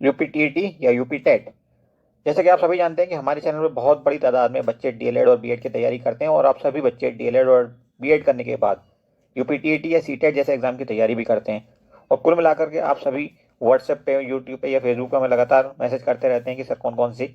UP या UP TET. जैसे कि आप सभी जानते हैं कि हमारे चैनल में बहुत बड़ी तादाद में बच्चे डीएलएड और बीएड की तैयारी करते हैं, और आप सभी बच्चे डीएलएड और बीएड करने के बाद यूपीटीईटी या सीटेट जैसे एग्जाम की तैयारी भी करते हैं। और कुल मिलाकर के आप सभी व्हाट्सएप पे, यूट्यूब पे या फेसबुक पे हमें लगातार मैसेज करते रहते हैं कि सर कौन कौन सी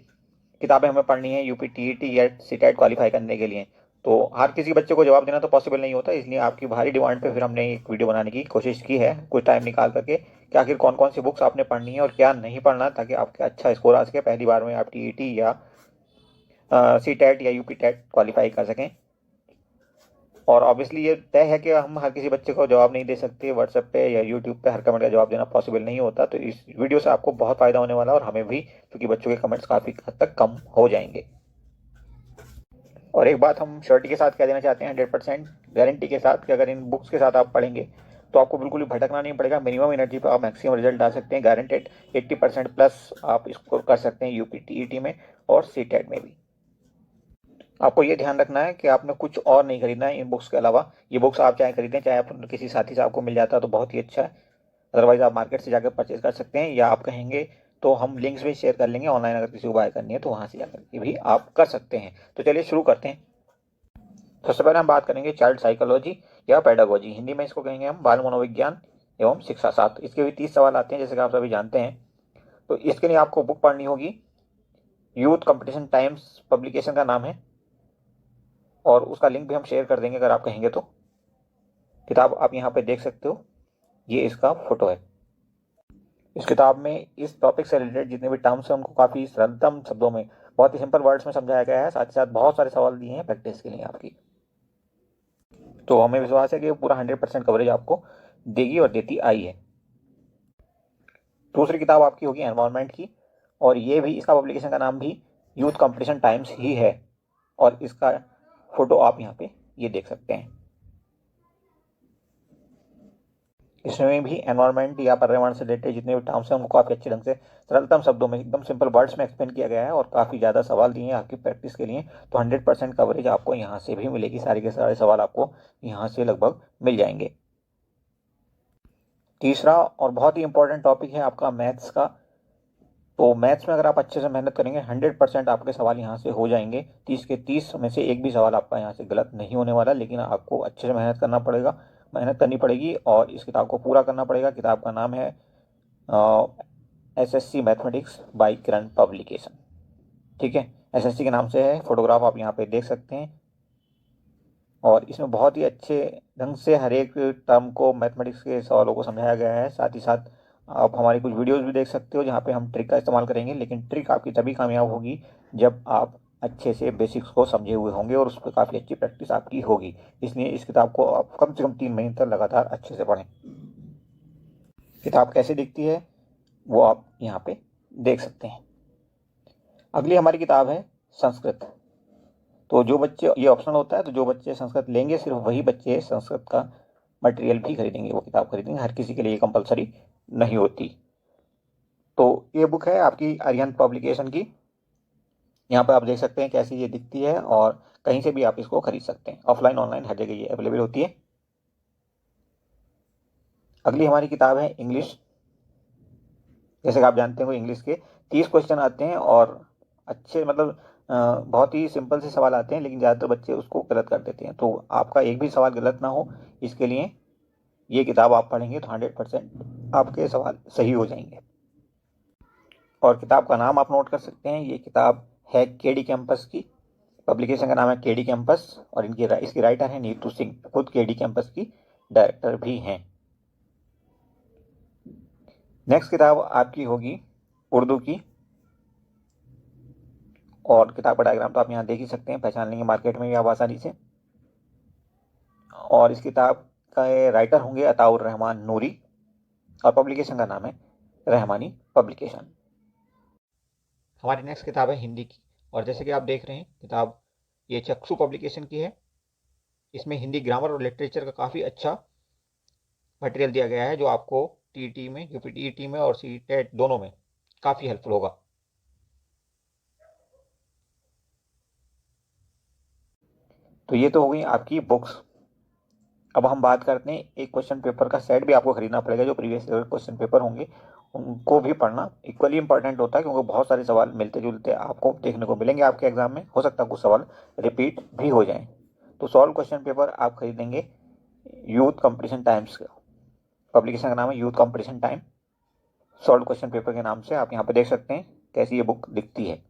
किताबें हमें पढ़नी है यूपीटीईटी या सीटेट क्वालिफाई करने के लिए। तो हर किसी बच्चे को जवाब देना तो पॉसिबल नहीं होता, इसलिए आपकी भारी डिमांड पे फिर हमने एक वीडियो बनाने की कोशिश की है कुछ टाइम निकाल करके कि आखिर कौन कौन सी बुक्स आपने पढ़नी है और क्या नहीं पढ़ना, ताकि आपका अच्छा स्कोर आ सके, पहली बार में आप टीईटी या सीटेट या यूपी टेट क्वालिफाई कर सकें। और ऑब्वियसली ये तय है कि हम हर किसी बच्चे को जवाब नहीं दे सकते, व्हाट्सएप पे या यूट्यूब पे हर कमेंट का जवाब देना पॉसिबल नहीं होता। तो इस वीडियो से आपको बहुत फायदा होने वाला है और हमें भी, क्योंकि बच्चों के कमेंट्स काफ़ी हद तक कम हो जाएंगे। और एक बात हम श्योरिटी के साथ कह देना चाहते हैं, 100% गारंटी के साथ, कि अगर इन बुक्स के साथ आप पढ़ेंगे तो आपको बिल्कुल भी भटकना नहीं पड़ेगा। मिनिमम एनर्जी पर आप मैक्सिमम रिजल्ट आ सकते हैं, गारंटेड 80% प्लस आप इसको कर सकते हैं यूपीटीईटी में और सीटेट में भी। आपको ये ध्यान रखना है कि आपने कुछ और नहीं खरीदना है इन बुक्स के अलावा। ये बुक्स आप चाहे खरीदें, चाहे आप किसी साथी से आपको मिल जाता है तो बहुत ही अच्छा है, अदरवाइज आप मार्केट से जाकर परचेज कर सकते हैं, या आप कहेंगे तो हम लिंक्स भी शेयर कर लेंगे ऑनलाइन, अगर किसी को बाय करनी है तो वहाँ से जाकर के भी आप कर सकते हैं। तो चलिए शुरू करते हैं। सबसे पहले हम बात करेंगे चाइल्ड साइकोलॉजी या पेडागोजी, हिंदी में इसको कहेंगे हम बाल मनोविज्ञान एवं शिक्षा शास्त्र। इसके भी 30 सवाल आते हैं जैसे कि आप सभी जानते हैं। तो इसके लिए आपको बुक पढ़नी होगी, यूथ कंपटीशन टाइम्स पब्लिकेशन का नाम है, और उसका लिंक भी हम शेयर कर देंगे अगर आप कहेंगे तो। किताब आप यहाँ पे देख सकते हो, ये इसका फोटो है। इस किताब में इस टॉपिक से रिलेटेड जितने भी टर्म्स हैं उनको काफ़ी सरलतम शब्दों में, बहुत ही सिंपल वर्ड्स में समझाया गया है, साथ ही साथ बहुत सारे सवाल दिए हैं प्रैक्टिस के लिए आपकी। तो हमें विश्वास है कि पूरा 100% कवरेज आपको देगी और देती आई है। दूसरी किताब आपकी होगी एनवायरनमेंट की, और ये भी, इसका पब्लिकेशन का नाम भी यूथ कंपटीशन टाइम्स ही है, और इसका फोटो आप यहाँ पे ये देख सकते हैं। इसमें भी एनवायरनमेंट या पर्यावरण से रिलेटेड जितने भी टर्म्स हैं उनको काफ़ी अच्छे ढंग से सरलतम शब्दों में, एकदम सिंपल वर्ड्स में एक्सप्लेन किया गया है, और काफ़ी ज़्यादा सवाल दिए हैं आपकी प्रैक्टिस के लिए। तो 100% कवरेज आपको यहाँ से भी मिलेगी, सारे के सारे सवाल आपको यहाँ से लगभग मिल जाएंगे। तीसरा और बहुत ही इंपॉर्टेंट टॉपिक है आपका मैथ्स का। तो मैथ्स में अगर आप अच्छे से मेहनत करेंगे 100% आपके सवाल यहाँ से हो जाएंगे। 30 के 30 में से एक भी सवाल आपका यहाँ से गलत नहीं होने वाला, लेकिन आपको अच्छे से मेहनत करना पड़ेगा, मेहनत करनी पड़ेगी, और इस किताब को पूरा करना पड़ेगा। किताब का नाम है एसएससी मैथमेटिक्स बाय किरण पब्लिकेशन। ठीक है, एसएससी के नाम से है, फोटोग्राफ आप यहाँ पे देख सकते हैं, और इसमें बहुत ही अच्छे ढंग से हर एक टर्म को, मैथमेटिक्स के सवालों को समझाया गया है। साथ ही साथ आप हमारी कुछ वीडियोस भी देख सकते हो जहाँ पे हम ट्रिक का इस्तेमाल करेंगे, लेकिन ट्रिक आपकी तभी कामयाब होगी जब आप अच्छे से बेसिक्स को समझे हुए होंगे और उस पर काफ़ी अच्छी प्रैक्टिस आपकी होगी। इसलिए इस किताब को आप कम से कम 3 महीने तक लगातार अच्छे से पढ़ें। किताब कैसे दिखती है वो आप यहाँ पे देख सकते हैं। अगली हमारी किताब है संस्कृत। तो जो बच्चे, ये ऑप्शनल होता है, तो जो बच्चे संस्कृत लेंगे सिर्फ वही बच्चे संस्कृत का मटेरियल भी खरीदेंगे, वो किताब खरीदेंगे, हर किसी के लिए कंपलसरी नहीं होती। तो ये बुक है आपकी अरिहंत पब्लिकेशन की। यहाँ पर आप देख सकते हैं कैसी ये दिखती है, और कहीं से भी आप इसको खरीद सकते हैं, ऑफलाइन ऑनलाइन हर जगह ये अवेलेबल होती है। अगली हमारी किताब है इंग्लिश। जैसे कि आप जानते हो इंग्लिश के 30 क्वेश्चन आते हैं, और अच्छे मतलब बहुत ही सिंपल से सवाल आते हैं, लेकिन ज़्यादातर बच्चे उसको गलत कर देते हैं। तो आपका एक भी सवाल गलत ना हो, इसके लिए ये किताब आप पढ़ेंगे तो 100% आपके सवाल सही हो जाएंगे। और किताब का नाम आप नोट कर सकते हैं, ये किताब है केडी कैंपस की, पब्लिकेशन का नाम है केडी कैंपस, और इसकी राइटर है नीतू सिंह, खुद केडी कैंपस की डायरेक्टर भी हैं। नेक्स्ट किताब आपकी होगी उर्दू की, और किताब का डायग्राम तो आप यहाँ देख ही सकते हैं, पहचान लेंगे मार्केट में भी आप आसानी से। और इस किताब का राइटर होंगे अताउर रहमान नूरी, और पब्लिकेशन का नाम है रहमानी पब्लिकेशन। हमारी नेक्स्ट किताब है हिंदी की, और जैसे कि आप देख रहे हैं किताब ये चक्षु पब्लिकेशन की है। इसमें हिंदी ग्रामर और लिटरेचर का काफ़ी अच्छा मटेरियल दिया गया है, जो आपको टीईटी में, यूपीटीईटी में और सीटेट दोनों में काफ़ी हेल्पफुल होगा। तो ये तो हो गई आपकी बुक्स। अब हम बात करते हैं एक क्वेश्चन पेपर का सेट भी आपको खरीदना पड़ेगा, जो प्रीवियस ईयर क्वेश्चन पेपर होंगे, उनको भी पढ़ना इक्वली इंपॉर्टेंट होता है, क्योंकि बहुत सारे सवाल मिलते जुलते आपको देखने को मिलेंगे आपके एग्जाम में। हो सकता है कुछ सवाल रिपीट भी हो जाएं। तो सॉल्व क्वेश्चन पेपर आप खरीदेंगे यूथ कंपटीशन टाइम्स का, पब्लिकेशन का नाम है youth competition time. Solve question paper के नाम से आप यहाँ पे देख सकते हैं कैसी ये बुक दिखती है।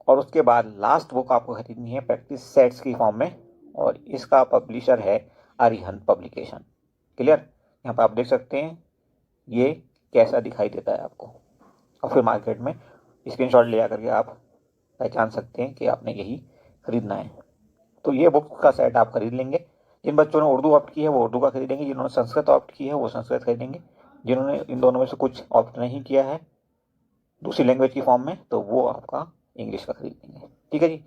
और उसके बाद लास्ट बुक आपको खरीदनी है प्रैक्टिस सेट्स की फॉर्म में, और इसका पब्लिशर है अरिहंत पब्लिकेशन। क्लियर? यहाँ पर आप देख सकते हैं ये कैसा दिखाई देता है आपको, और फिर मार्केट में स्क्रीनशॉट ले करके आप पहचान सकते हैं कि आपने यही खरीदना है। तो ये बुक का सेट आप खरीद लेंगे। जिन बच्चों ने उर्दू ऑप्ट की है वो उर्दू का खरीदेंगे, जिन्होंने संस्कृत ऑप्ट की है वो संस्कृत खरीदेंगे, जिन्होंने इन दोनों में से कुछ ऑप्ट नहीं किया है दूसरी लैंग्वेज की फॉर्म में, तो वो आपका इंग्लिश का खरीदेंगे। ठीक है जी।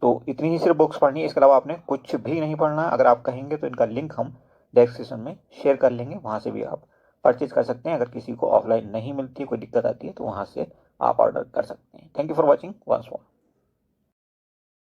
तो इतनी ही सिर्फ बुक्स पढ़नी है, इसके अलावा आपने कुछ भी नहीं पढ़ना। अगर आप कहेंगे तो इनका लिंक हम डिस्क्रिप्शन में शेयर कर लेंगे, वहाँ से भी आप परचेज कर सकते हैं। अगर किसी को ऑफलाइन नहीं मिलती है, कोई दिक्कत आती है, तो वहाँ से आप ऑर्डर कर सकते हैं। Thank you for watching once more.